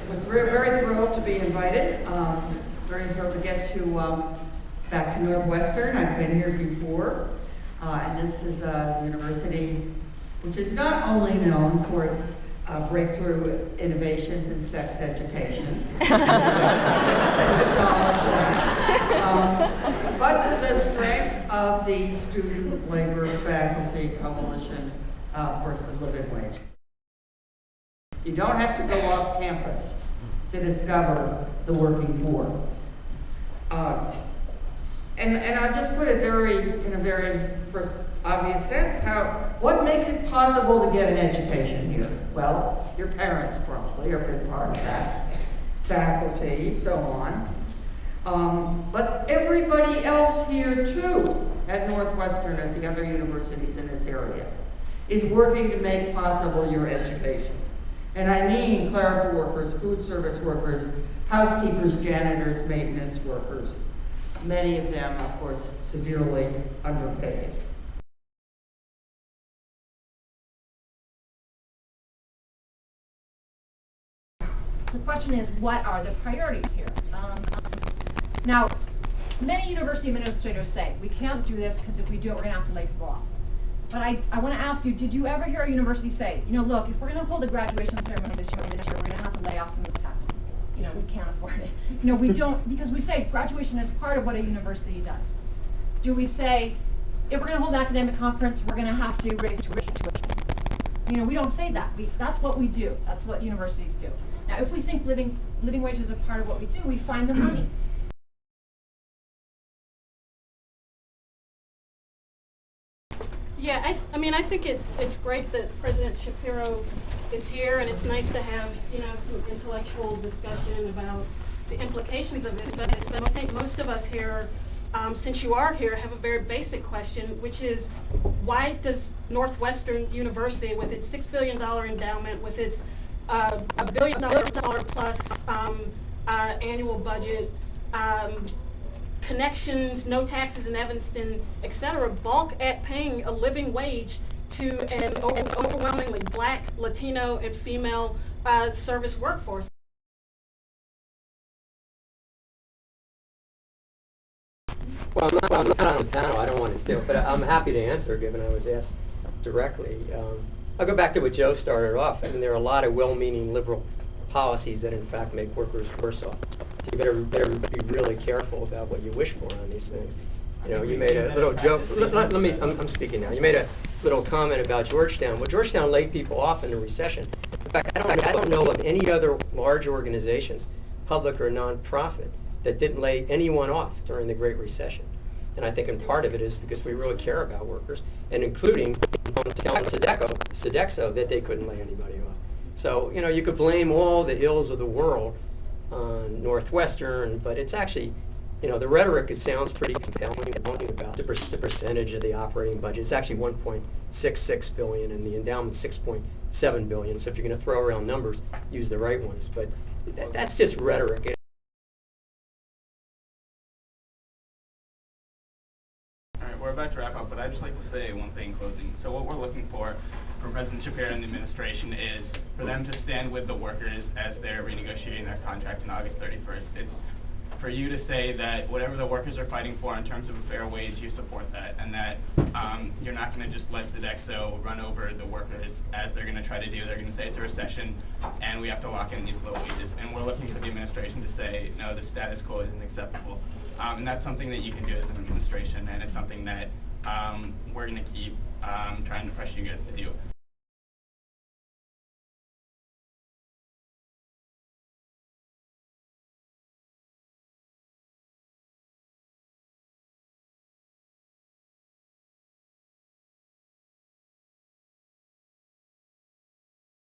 was very thrilled to be invited. Very thrilled to get to back to Northwestern. I've been here before, and this is a university which is not only known for its breakthrough innovations in sex education, acknowledge that, but for the strength of the Student Labor Faculty Coalition for the Living Wage. You don't have to go off campus to discover the working poor. And I'll just put it in a very first obvious sense, what makes it possible to get an education here? Well, your parents probably are a big part of that, faculty, so on. But everybody else here too, at Northwestern, at the other universities in this area, is working to make possible your education. And I mean clerical workers, food service workers, housekeepers, janitors, maintenance workers. Many of them, of course, severely underpaid. The question is, what are the priorities here? Now, many university administrators say, we can't do this because if we do it, we're going to have to lay people off. But I want to ask you, did you ever hear a university say, look, if we're going to hold a graduation ceremony this year, we're going to have to lay off some of the faculty. We can't afford it. We don't, because we say graduation is part of what a university does. Do we say, if we're going to hold an academic conference, we're going to have to raise tuition? We don't say that. That's what we do. That's what universities do. Now, if we think living wage is a part of what we do, we find the money. Yeah, I think it's great that President Shapiro is here, and it's nice to have some intellectual discussion about the implications of this. But I think most of us here, since you are here, have a very basic question, which is, why does Northwestern University, with its $6 billion endowment, with its $1 billion plus annual budget, connections, no taxes in Evanston, etc., balk at paying a living wage to an overwhelmingly Black, Latino, and female service workforce? Well, I'm not on the panel. I don't want to steal, but I'm happy to answer, given I was asked directly. I'll go back to what Joe started off. There are a lot of well-meaning liberal policies that, in fact, make workers worse off. So you better be really careful about what you wish for on these things. You made a little joke. I'm speaking now. You made a little comment about Georgetown. Well, Georgetown laid people off in the recession. In fact, I don't know of any other large organizations, public or nonprofit, that didn't lay anyone off during the Great Recession. And I think in part of it is because we really care about workers, and including telling Sodexo that they couldn't lay anybody off. So, you could blame all the ills of the world on Northwestern, but it's actually, the rhetoric, it sounds pretty compelling about the percentage of the operating budget. It's actually $1.66 billion, and the endowment's $6.7 billion. So if you're going to throw around numbers, use the right ones. But that's just rhetoric. We're about to wrap up, but I'd just like to say one thing in closing. So what we're looking for from President Shapiro and the administration is for them to stand with the workers as they're renegotiating their contract on August 31st. It's for you to say that whatever the workers are fighting for in terms of a fair wage, you support that, and that you're not going to just let Sodexo run over the workers as they're going to try to do. They're going to say it's a recession and we have to lock in these low wages. And we're looking for the administration to say, no, the status quo isn't acceptable. And that's something that you can do as an administration, and it's something that we're going to keep trying to pressure you guys to do.